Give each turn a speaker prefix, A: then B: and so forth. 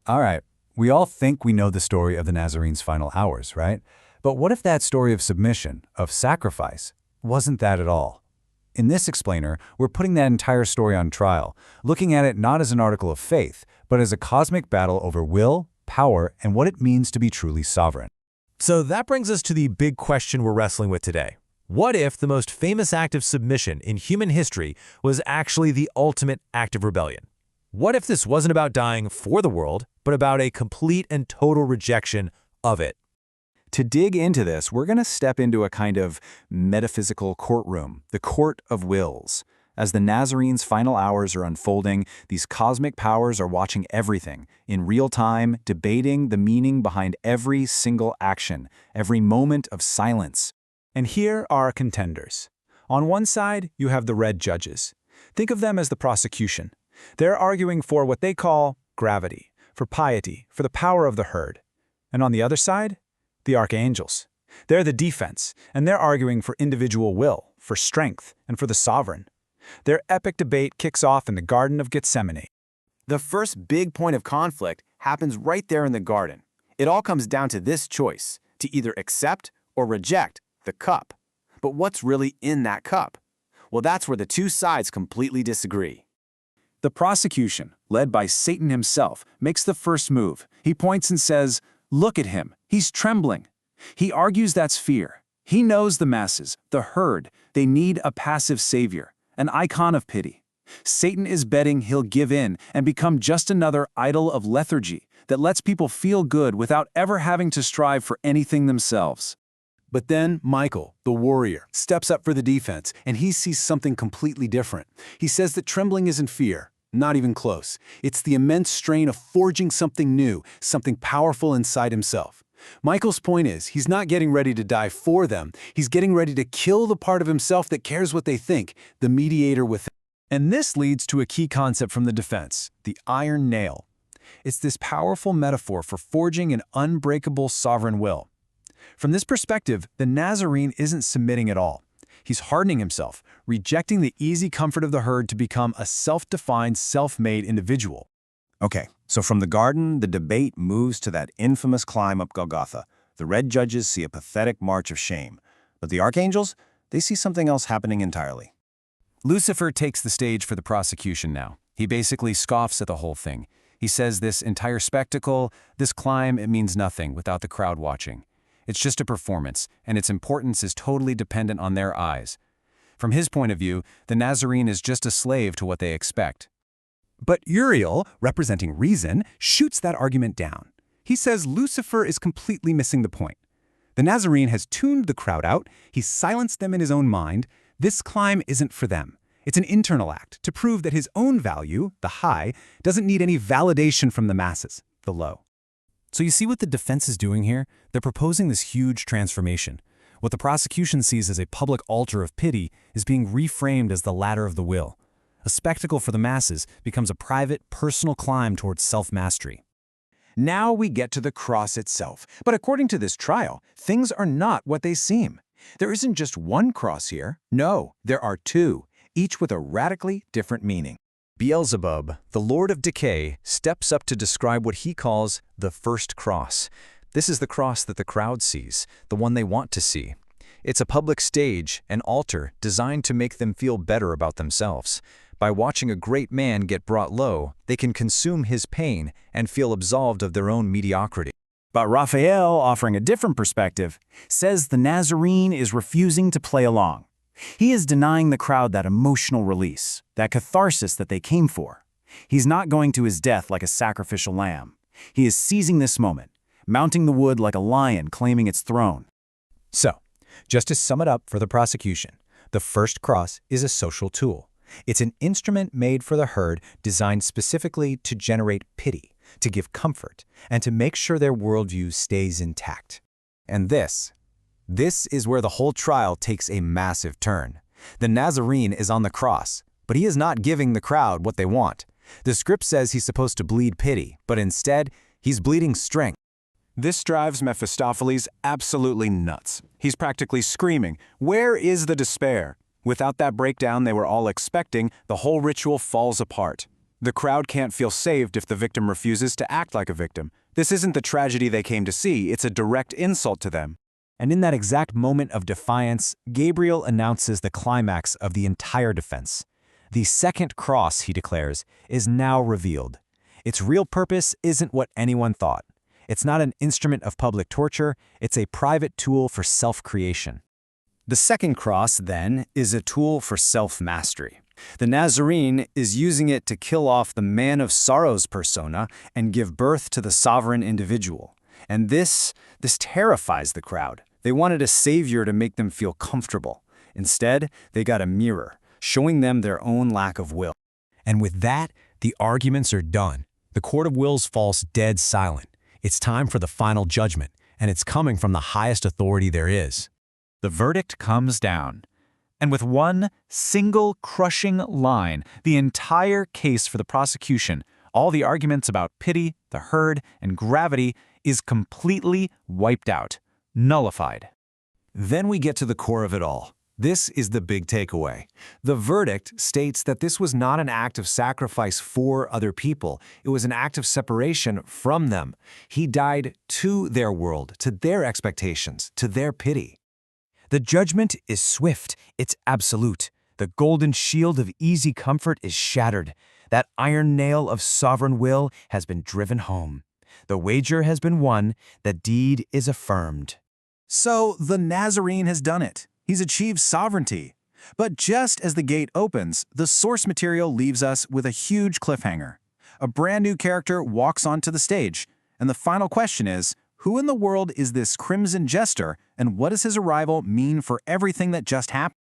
A: All right, we all think we know the story of the Nazarene's final hours, right? But what if that story of submission, of sacrifice, wasn't that at all? In this explainer, we're putting that entire story on trial, looking at it not as an article of faith, but as a cosmic battle over will, power, and what it means to be truly sovereign.
B: So that brings us to the big question we're wrestling with today. What if the most famous act of submission in human history was actually the ultimate act of rebellion? What if this wasn't about dying for the world, but about a complete and total rejection of it?
A: To dig into this, we're going to step into a kind of metaphysical courtroom, the court of wills. As the Nazarene's final hours are unfolding, these cosmic powers are watching everything, in real time, debating the meaning behind every single action, every moment of silence. And here are our contenders. On one side, you have the red judges. Think of them as the prosecution. They're arguing for what they call gravity, for piety, for the power of the herd. And on the other side, the archangels. They're the defense, and they're arguing for individual will, for strength, and for the sovereign. Their epic debate kicks off in the Garden of Gethsemane.
C: The first big point of conflict happens right there in the garden. It all comes down to this choice, to either accept or reject the cup. But what's really in that cup? Well, that's where the two sides completely disagree.
A: The prosecution, led by Satan himself, makes the first move. He points and says, "Look at him. He's trembling." He argues that's fear. He knows the masses, the herd, they need a passive savior, an icon of pity. Satan is betting he'll give in and become just another idol of lethargy that lets people feel good without ever having to strive for anything themselves. But then Michael, the warrior, steps up for the defense, and he sees something completely different. He says that trembling isn't fear. Not even close. It's the immense strain of forging something new, something powerful inside himself. Michael's point is, he's not getting ready to die for them. He's getting ready to kill the part of himself that cares what they think, the mediator within. And this leads to a key concept from the defense, the iron nail. It's this powerful metaphor for forging an unbreakable sovereign will. From this perspective, the Nazarene isn't submitting at all. He's hardening himself, rejecting the easy comfort of the herd to become a self-defined, self-made individual.
D: Okay, so from the garden, the debate moves to that infamous climb up Golgotha. The red judges see a pathetic march of shame. But the archangels, they see something else happening entirely.
A: Lucifer takes the stage for the prosecution now. He basically scoffs at the whole thing. He says this entire spectacle, this climb, it means nothing without the crowd watching. It's just a performance, and its importance is totally dependent on their eyes. From his point of view, the Nazarene is just a slave to what they expect. But Uriel, representing reason, shoots that argument down. He says Lucifer is completely missing the point. The Nazarene has tuned the crowd out, he's silenced them in his own mind. This climb isn't for them. It's an internal act to prove that his own value, the high, doesn't need any validation from the masses, the low. So you see what the defense is doing here? They're proposing this huge transformation. What the prosecution sees as a public altar of pity is being reframed as the ladder of the will. A spectacle for the masses becomes a private, personal climb towards self-mastery.
C: Now we get to the cross itself. But according to this trial, things are not what they seem. There isn't just one cross here. No, there are two, each with a radically different meaning.
A: Beelzebub, the Lord of Decay, steps up to describe what he calls the first cross. This is the cross that the crowd sees, the one they want to see. It's a public stage, an altar designed to make them feel better about themselves. By watching a great man get brought low, they can consume his pain and feel absolved of their own mediocrity.
C: But Raphael, offering a different perspective, says the Nazarene is refusing to play along. He is denying the crowd that emotional release, that catharsis that they came for. He's not going to his death like a sacrificial lamb. He is seizing this moment, mounting the wood like a lion claiming its throne.
A: So, just to sum it up for the prosecution, the first cross is a social tool. It's an instrument made for the herd designed specifically to generate pity, to give comfort, and to make sure their worldview stays intact. And this is where the whole trial takes a massive turn. The Nazarene is on the cross, but he is not giving the crowd what they want. The script says he's supposed to bleed pity, but instead, he's bleeding strength.
C: This drives Mephistopheles absolutely nuts. He's practically screaming, "Where is the despair?" Without that breakdown they were all expecting, the whole ritual falls apart. The crowd can't feel saved if the victim refuses to act like a victim. This isn't the tragedy they came to see, it's a direct insult to them. And in that exact moment of defiance, Gabriel announces the climax of the entire defense. The second cross, he declares, is now revealed. Its real purpose isn't what anyone thought. It's not an instrument of public torture, it's a private tool for self-creation. The second cross, then, is a tool for self-mastery. The Nazarene is using it to kill off the man of sorrows persona and give birth to the sovereign individual. And this terrifies the crowd. They wanted a savior to make them feel comfortable. Instead, they got a mirror, showing them their own lack of will.
B: And with that, the arguments are done. The Court of Wills falls dead silent. It's time for the final judgment, and it's coming from the highest authority there is.
E: The verdict comes down. And with one single crushing line, the entire case for the prosecution, all the arguments about pity, the herd, and gravity, is completely wiped out, nullified.
A: Then we get to the core of it all. This is the big takeaway. The verdict states that this was not an act of sacrifice for other people. It was an act of separation from them. He died to their world, to their expectations, to their pity.
C: The judgment is swift, it's absolute. The golden shield of easy comfort is shattered. That iron nail of sovereign will has been driven home. The wager has been won, the deed is affirmed.
A: So the Nazarene has done it. He's achieved sovereignty. But just as the gate opens, the source material leaves us with a huge cliffhanger. A brand new character walks onto the stage, and the final question is, who in the world is this Crimson Jester, and what does his arrival mean for everything that just happened?